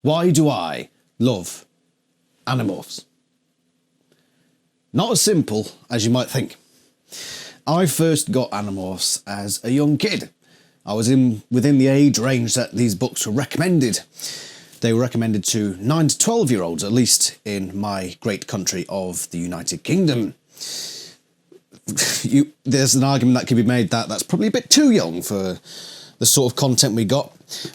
Why do I love Animorphs? Not as simple as you might think. I first got Animorphs as a young kid. I was within the age range that these books were recommended. They were recommended to 9 to 12-year-olds, at least in my great country of the United Kingdom. There's an argument that could be made that that's probably a bit too young for the sort of content we got.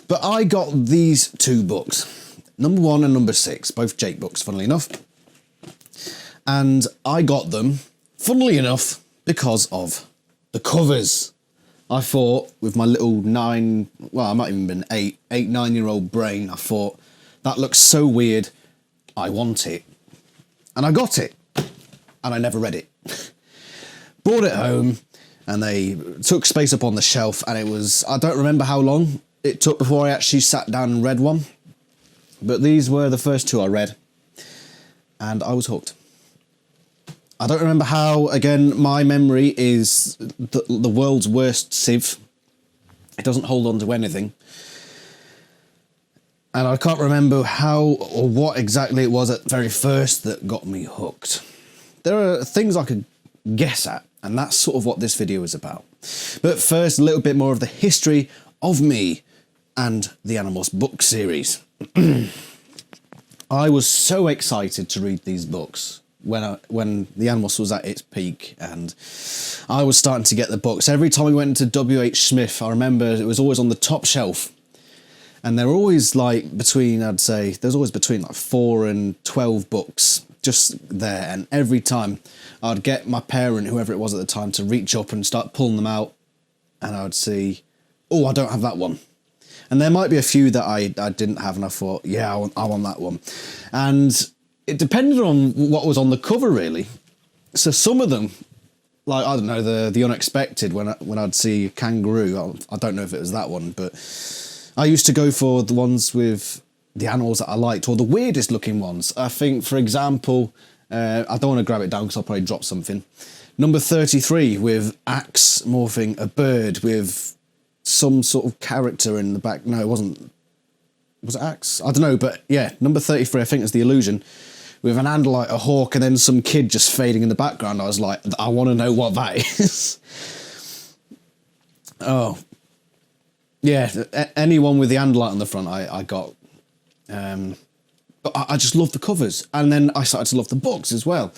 But I got these two books, number 1 and number 6, both Jake books, funnily enough. And I got them, funnily enough, because of the covers. I thought, with my little 9, well, I might even been 8, 9-year-old brain, I thought, that looks so weird, I want it. And I got it. And I never read it. Brought it home, and they took space up on the shelf, and it was, I don't remember how long it took before I actually sat down and read one. But these were the first two I read, and I was hooked. I don't remember how, again, my memory is the world's worst sieve. It doesn't hold on to anything. And I can't remember how or what exactly it was at very first that got me hooked. There are things I could guess at, and that's sort of what this video is about. But first, a little bit more of the history of me and the Animorphs book series. I was so excited to read these books when the Animorphs was at its peak, and I was starting to get the books. Every time we went into W.H. Smith, I remember it was always on the top shelf, and there were always like between, I'd say, there's always between like 4 and 12 books just there, and every time I'd get my parent, whoever it was at the time, to reach up and start pulling them out, and I would see, oh, I don't have that one. And there might be a few that I didn't have, and I thought, yeah, I want that one. And it depended on what was on the cover, really. So some of them, like, I don't know, the unexpected, when I'd see kangaroo, I don't know if it was that one, but I used to go for the ones with the animals that I liked, or the weirdest looking ones. I think, for example, I don't want to grab it down because I'll probably drop something. Number 33 with Axe morphing a bird with some sort of character in the back. No, it wasn't. Was it Axe? I don't know, but yeah, number 33, I think, is the illusion, with an Andalite, a hawk, and then some kid just fading in the background. I was like, I want to know what that is. Oh. Yeah, anyone with the Andalite on the front, I got. But I just loved the covers, and then I started to love the books as well.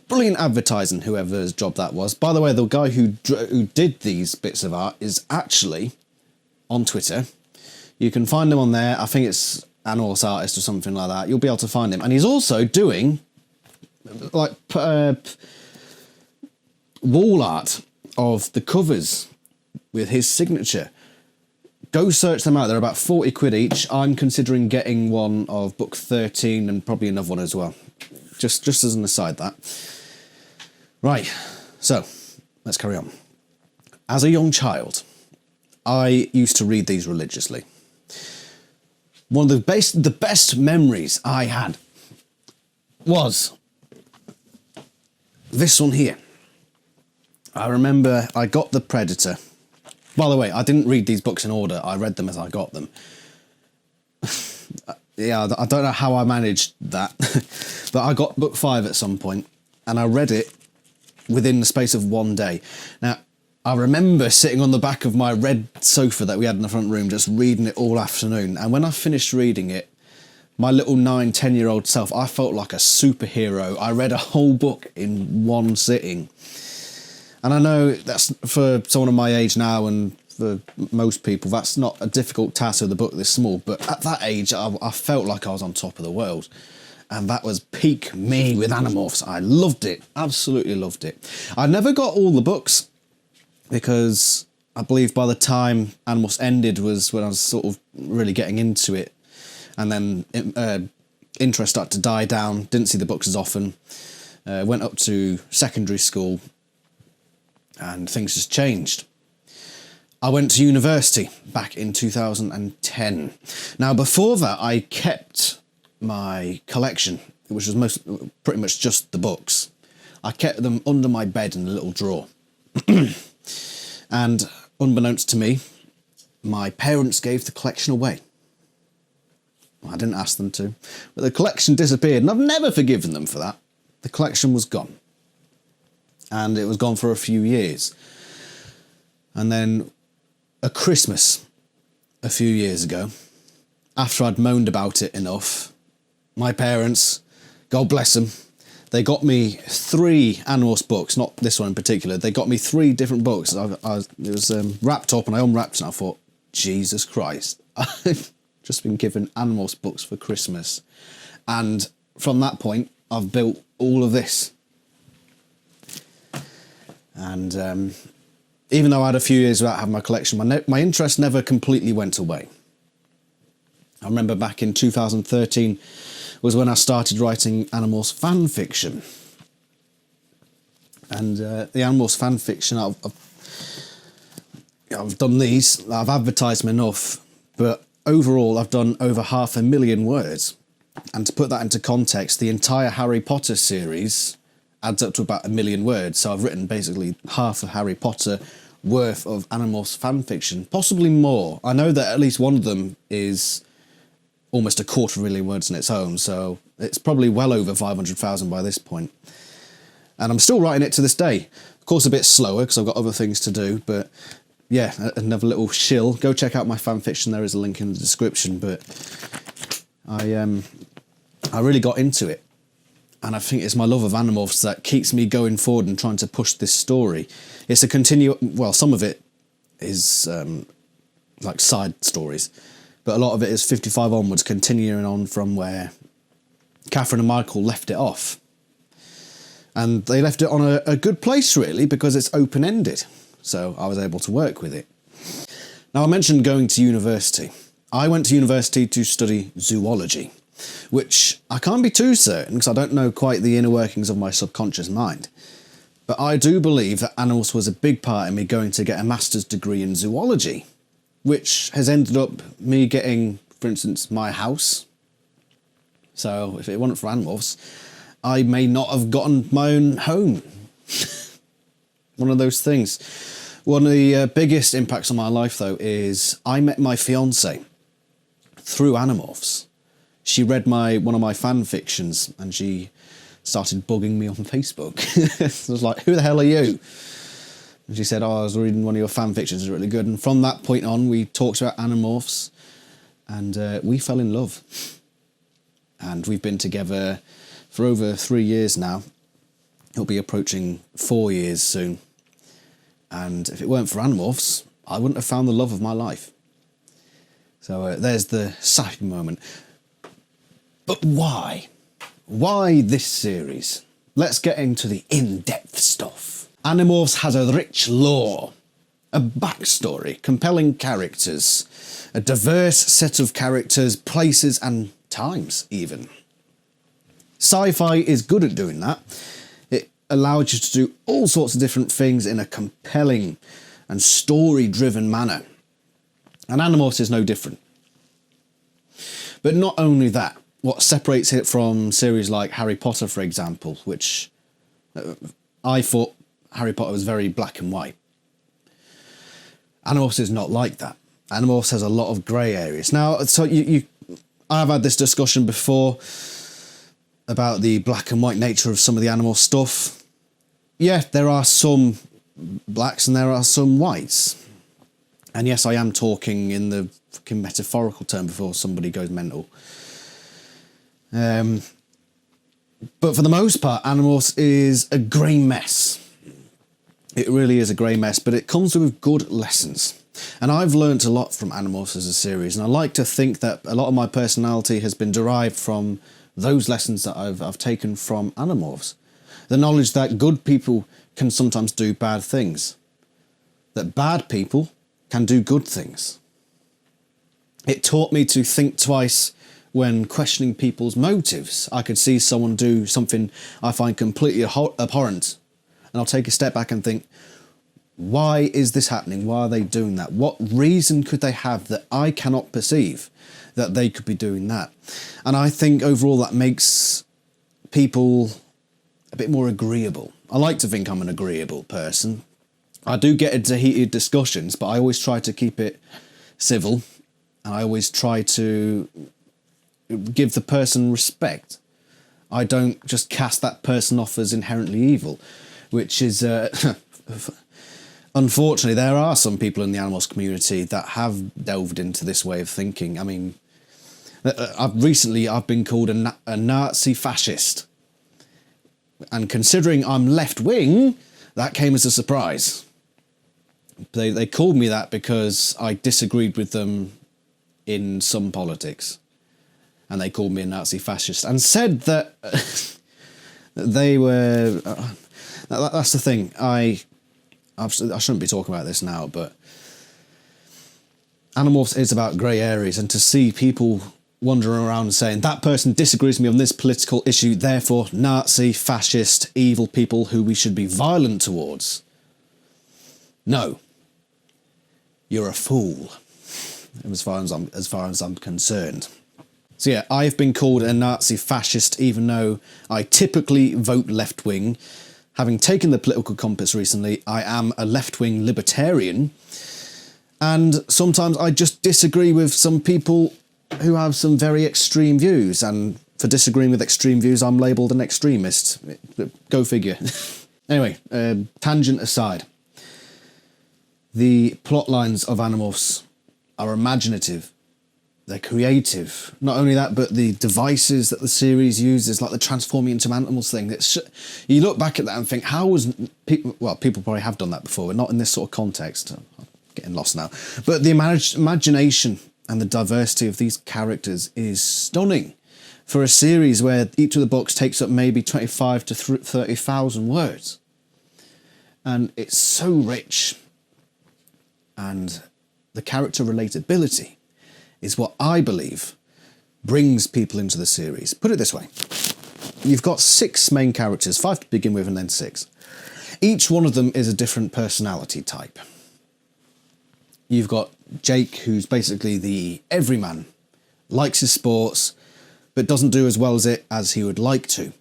Brilliant advertising, whoever's job that was. By the way, the guy who did these bits of art is actually on Twitter. You can find him on there. I think it's Animorphs Artist or something like that. You'll be able to find him. And he's also doing like wall art of the covers with his signature. Go search them out. They're about 40 quid each. I'm considering getting one of book 13 and probably another one as well. Just as an aside, that. Right, so let's carry on. As a young child, I used to read these religiously. One of the best memories I had was this one here. I remember I got The Predator. By the way, I didn't read these books in order. I read them as I got them. Yeah, I don't know how I managed that. But I got book 5 at some point, and I read it within the space of one day. Now, I remember sitting on the back of my red sofa that we had in the front room, just reading it all afternoon. And when I finished reading it, my little 9, 10-year-old self, I felt like a superhero. I read a whole book in one sitting. And I know that's, for someone of my age now, and for most people, that's not a difficult task with a book this small. But at that age, I felt like I was on top of the world. And that was peak me with Animorphs. I loved it. Absolutely loved it. I never got all the books, because I believe by the time Animorphs ended was when I was sort of really getting into it. And then interest started to die down. Didn't see the books as often. Went up to secondary school, and things just changed. I went to university back in 2010. Now, before that, I kept my collection, which was pretty much just the books. I kept them under my bed in a little drawer. And unbeknownst to me, my parents gave the collection away. I didn't ask them to. But the collection disappeared, and I've never forgiven them for that. The collection was gone. And it was gone for a few years. And then a Christmas a few years ago, after I'd moaned about it enough, my parents, God bless them, they got me 3 Animorphs books, not this one in particular. They got me 3 different books. It was wrapped up, and I unwrapped it, and I thought, Jesus Christ, I've just been given Animorphs books for Christmas. And from that point, I've built all of this. And even though I had a few years without having my collection, my interest never completely went away. I remember back in 2013 was when I started writing Animorphs fan fiction. And the Animorphs fan fiction, I've done these, I've advertised them enough, but overall I've done over 500,000 words. And to put that into context, the entire Harry Potter series adds up to about 1 million words. So I've written basically half of Harry Potter worth of Animorphs fan fiction, possibly more. I know that at least one of them is almost 250,000 words in its own, so it's probably well over 500,000 by this point. And I'm still writing it to this day. Of course, a bit slower because I've got other things to do, but yeah, another little shill. Go check out my fan fiction. There is a link in the description, but I really got into it. And I think it's my love of Animorphs that keeps me going forward and trying to push this story. It's a well, some of it is like side stories, but a lot of it is 55 onwards, continuing on from where Catherine and Michael left it off. And they left it on a good place, really, because it's open-ended. So I was able to work with it. Now, I mentioned going to university. I went to university to study zoology, which I can't be too certain because I don't know quite the inner workings of my subconscious mind. But I do believe that Animorphs was a big part in me going to get a master's degree in zoology, which has ended up me getting, for instance, my house. So if it wasn't for Animorphs, I may not have gotten my own home. One of those things. One of the biggest impacts on my life, though, is I met my fiancée through Animorphs. She read one of my fan fictions, and she started bugging me on Facebook. I was like, who the hell are you? And she said, I was reading one of your fan fictions, it's really good. And from that point on, we talked about Animorphs, and we fell in love. And we've been together for over 3 years now. It'll be approaching 4 years soon. And if it weren't for Animorphs, I wouldn't have found the love of my life. So there's the sappy moment. But why? Why this series? Let's get into the in-depth stuff. Animorphs has a rich lore, a backstory, compelling characters, a diverse set of characters, places and times even. Sci-fi is good at doing that. It allows you to do all sorts of different things in a compelling and story-driven manner. And Animorphs is no different. But not only that, what separates it from series like Harry Potter, for example, which I thought Harry Potter was very black and white. Animorphs is not like that. Animorphs has a lot of grey areas. Now, so I've had this discussion before about the black and white nature of some of the animal stuff. Yeah, there are some blacks and there are some whites. And yes, I am talking in the fucking metaphorical term before somebody goes mental. But for the most part, Animorphs is a grey mess. It really is a grey mess, but it comes with good lessons. And I've learnt a lot from Animorphs as a series, and I like to think that a lot of my personality has been derived from those lessons that I've taken from Animorphs. The knowledge that good people can sometimes do bad things. That bad people can do good things. It taught me to think twice when questioning people's motives. I could see someone do something I find completely abhorrent, and I'll take a step back and think, why is this happening? Why are they doing that? What reason could they have that I cannot perceive that they could be doing that? And I think overall that makes people a bit more agreeable. I like to think I'm an agreeable person. I do get into heated discussions, but I always try to keep it civil, and I always try to give the person respect. I don't just cast that person off as inherently evil, which is... unfortunately, there are some people in the Animorphs community that have delved into this way of thinking. I mean, I've been called a Nazi fascist. And considering I'm left-wing, that came as a surprise. They called me that because I disagreed with them in some politics. And they called me a Nazi fascist and said that they were... that's the thing. I shouldn't be talking about this now, but Animorphs is about grey areas, and to see people wandering around saying, that person disagrees with me on this political issue, therefore Nazi, fascist, evil people who we should be violent towards. No. You're a fool, as far as I'm concerned. So yeah, I've been called a Nazi fascist, even though I typically vote left-wing. Having taken the political compass recently, I am a left-wing libertarian. And sometimes I just disagree with some people who have some very extreme views. And for disagreeing with extreme views, I'm labelled an extremist. Go figure. Anyway, tangent aside. The plot lines of Animorphs are imaginative. They're creative. Not only that, but the devices that the series uses, like the transforming into animals thing. You look back at that and think, how was people... Well, people probably have done that before, but not in this sort of context. I'm getting lost now. But the imagination and the diversity of these characters is stunning for a series where each of the books takes up maybe 25 to 30,000 words. And it's so rich. And the character relatability is what I believe brings people into the series. Put it this way. You've got 6 main characters, 5 to begin with and then 6. Each one of them is a different personality type. You've got Jake, who's basically the everyman, likes his sports, but doesn't do as well as it as he would like to.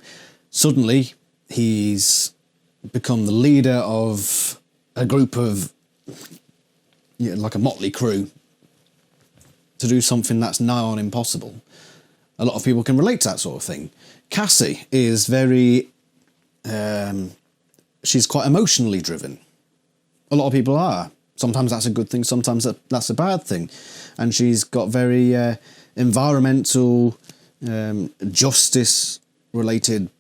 Suddenly, he's become the leader of a group of, like a motley crew, to do something that's nigh on impossible. A lot of people can relate to that sort of thing. Cassie is very... she's quite emotionally driven. A lot of people are. Sometimes that's a good thing, sometimes that's a bad thing. And she's got very environmental, justice-related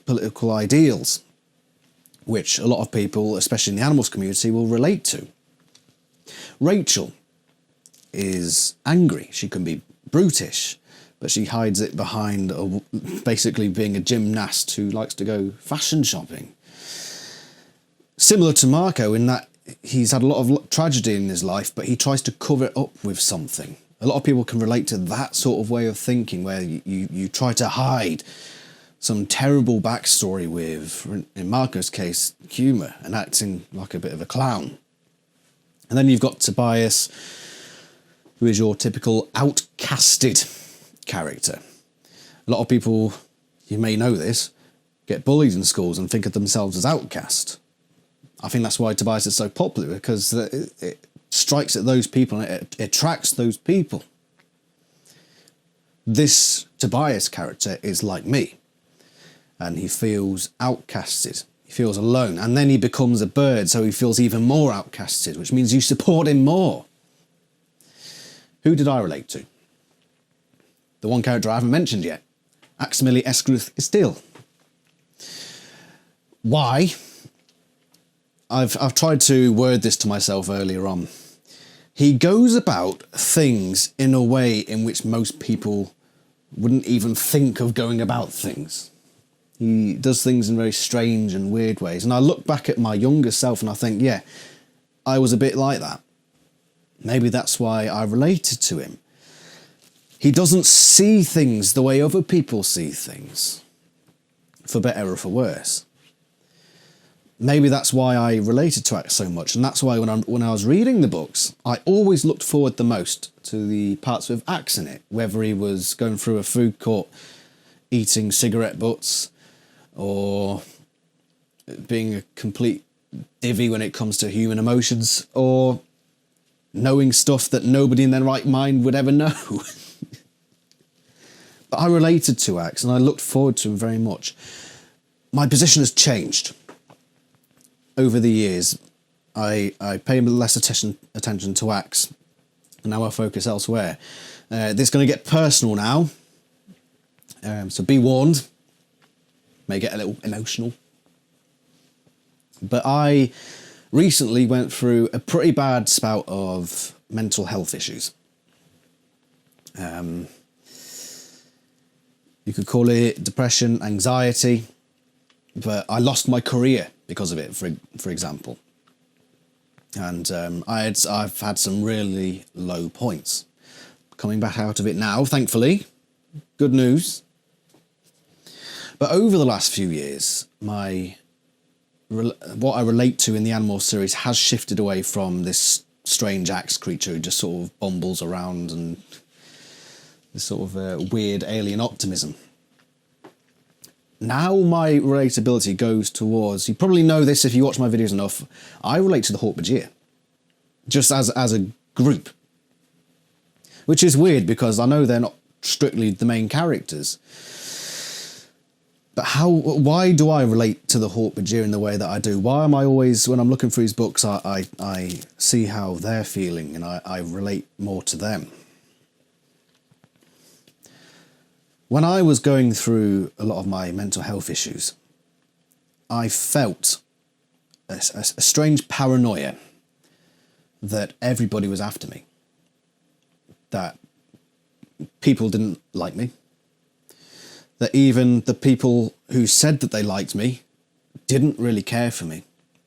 political ideals, which a lot of people, especially in the Animorphs community, will relate to. Rachel is angry. She can be brutish, but she hides it behind basically being a gymnast who likes to go fashion shopping. Similar to Marco in that he's had a lot of tragedy in his life, but he tries to cover it up with something. A lot of people can relate to that sort of way of thinking, where you try to hide some terrible backstory with, in Marco's case, humour, and acting like a bit of a clown. And then you've got Tobias, who is your typical outcasted character. A lot of people, you may know this, get bullied in schools and think of themselves as outcast. I think that's why Tobias is so popular, because it strikes at those people and it attracts those people. This Tobias character is like me, and he feels outcasted. He feels alone, and then he becomes a bird, so he feels even more outcasted, which means you support him more. Who did I relate to? The one character I haven't mentioned yet, Aximili Esgruth Istil. Why? I've tried to word this to myself earlier on. He goes about things in a way in which most people wouldn't even think of going about things. He does things in very strange and weird ways. And I look back at my younger self and I think, yeah, I was a bit like that. Maybe that's why I related to him. He doesn't see things the way other people see things, for better or for worse. Maybe that's why I related to it so much, and that's why when I was reading the books, I always looked forward the most to the parts with Axe in it, whether he was going through a food court, eating cigarette butts, or being a complete divvy when it comes to human emotions, or knowing stuff that nobody in their right mind would ever know. But I related to Axe and I looked forward to him very much. My position has changed over the years. I pay less attention to Axe, and now I focus elsewhere. This is going to get personal now, so be warned. May get a little emotional. But I recently went through a pretty bad spout of mental health issues. You could call it depression, anxiety, but I lost my career because of it, for example. And I've had some really low points. Coming back out of it now, thankfully. Good news. But over the last few years, what I relate to in the Animorphs series has shifted away from this strange axe creature who just sort of bumbles around and this sort of weird alien optimism. Now my relatability goes towards, you probably know this if you watch my videos enough, I relate to the hork-bajir, just as a group. Which is weird because I know they're not strictly the main characters. But why do I relate to the hork-bajir in the way that I do? Why am I always, when I'm looking through these books, I see how they're feeling and I relate more to them? When I was going through a lot of my mental health issues, I felt a strange paranoia that everybody was after me, that people didn't like me, that even the people who said that they liked me didn't really care for me.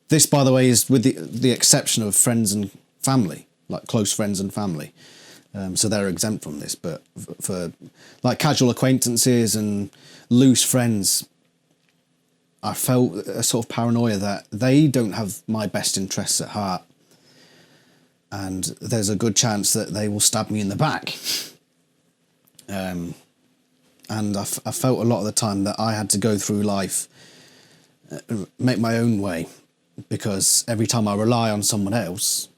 This, by the way, is with the exception of friends and family, like close friends and family. So they're exempt from this, but for like casual acquaintances and loose friends, I felt a sort of paranoia that they don't have my best interests at heart, and there's a good chance that they will stab me in the back. And I felt a lot of the time that I had to go through life, make my own way, because every time I rely on someone else,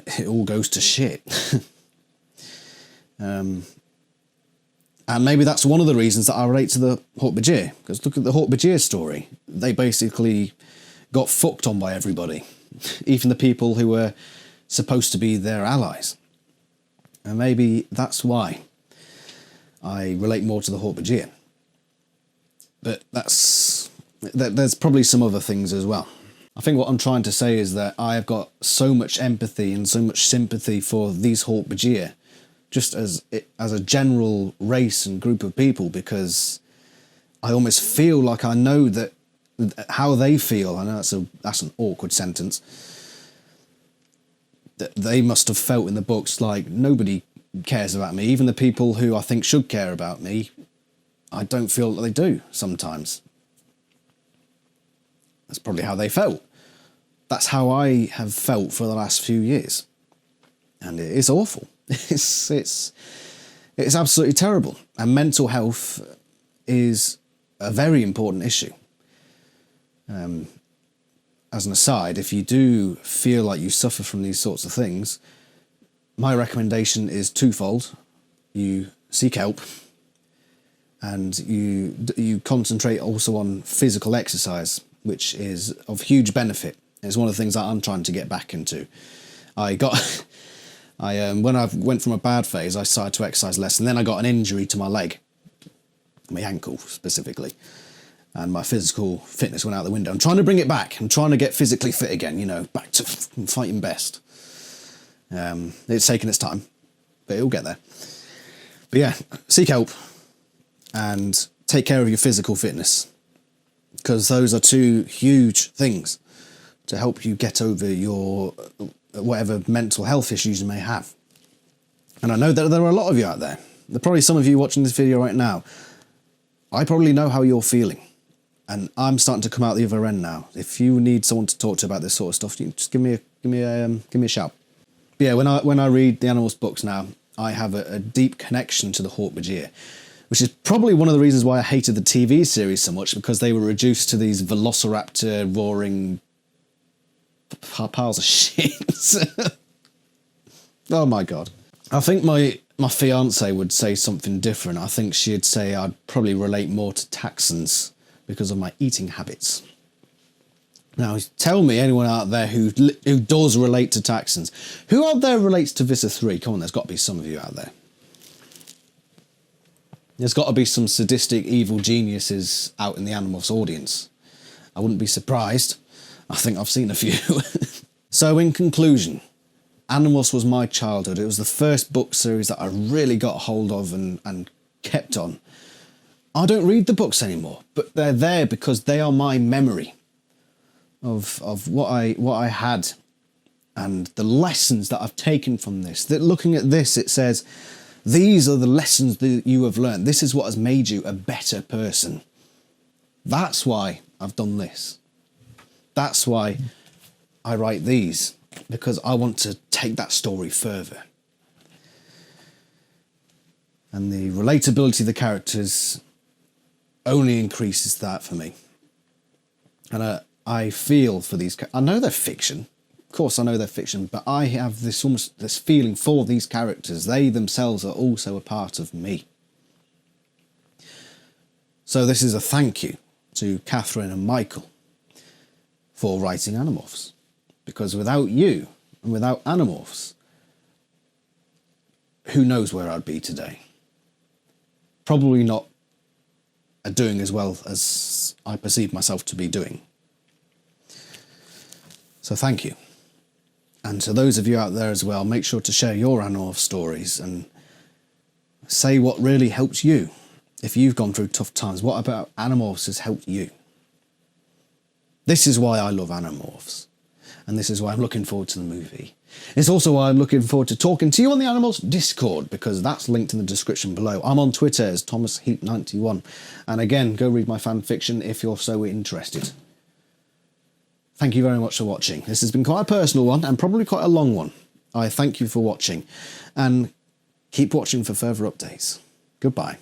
it all goes to shit. And maybe that's one of the reasons that I relate to the hork-bajir, because look at the hork-bajir story. They basically got fucked on by everybody, even the people who were supposed to be their allies. And maybe that's why I relate more to the hork-bajir. But there's probably some other things as well. I think what I'm trying to say is that I have got so much empathy and so much sympathy for these hork-bajir, just as a general race and group of people, because I almost feel like I know that how they feel. I know that's an awkward sentence. That they must have felt in the books like nobody cares about me. Even the people who I think should care about me, I don't feel that they do sometimes. That's probably how they felt. That's how I have felt for the last few years. And it is awful. It's absolutely terrible. And mental health is a very important issue. As an aside, if you do feel like you suffer from these sorts of things, my recommendation is twofold. You seek help, and you concentrate also on physical exercise, which is of huge benefit. It's one of the things that I'm trying to get back into. When I went from a bad phase, I started to exercise less, and then I got an injury to my leg, my ankle specifically, and my physical fitness went out the window. I'm trying to bring it back. I'm trying to get physically fit again, back to fighting best. It's taken its time, but it'll get there. But yeah, seek help and take care of your physical fitness, because those are two huge things to help you get over your whatever mental health issues you may have. And I know that there are a lot of you out there. There are probably some of you watching this video right now. I probably know how you're feeling, and I'm starting to come out the other end now. If you need someone to talk to about this sort of stuff, you can just give me a shout. But yeah, when I read the Animorphs books now, I have a deep connection to the hork-bajir, which is probably one of the reasons why I hated the TV series so much, because they were reduced to these velociraptor roaring piles of shit. Oh my god. I think my my fiance would say something different. I think she'd say I'd probably relate more to Taxons because of my eating habits. Now, tell me, anyone out there who does relate to Taxons. Who out there relates to Visser 3? Come on, there's got to be some of you out there. There's got to be some sadistic evil geniuses out in the Animorphs audience. I wouldn't be surprised. I think I've seen a few. So in conclusion, Animorphs was my childhood. It was the first book series that I really got hold of and kept on. I don't read the books anymore, but they're there because they are my memory of what I had and the lessons that I've taken from this. That looking at this, it says, these are the lessons that you have learned. This is what has made you a better person. That's why I've done this. That's why I write these, because I want to take that story further. And the relatability of the characters only increases that for me. And I feel for these. I know they're fiction. Of course, I know they're fiction, but I have this feeling for these characters. They themselves are also a part of me. So this is a thank you to Catherine and Michael for writing Animorphs. Because without you and without Animorphs, who knows where I'd be today? Probably not doing as well as I perceive myself to be doing. So thank you. And to those of you out there as well, make sure to share your Animorph stories and say what really helped you. If you've gone through tough times, what about Animorphs has helped you? This is why I love Animorphs. And this is why I'm looking forward to the movie. It's also why I'm looking forward to talking to you on the Animorphs Discord, because that's linked in the description below. I'm on Twitter as ThomasHeap91. And again, go read my fan fiction if you're so interested. Thank you very much for watching. This has been quite a personal one and probably quite a long one. I thank you for watching and keep watching for further updates. Goodbye.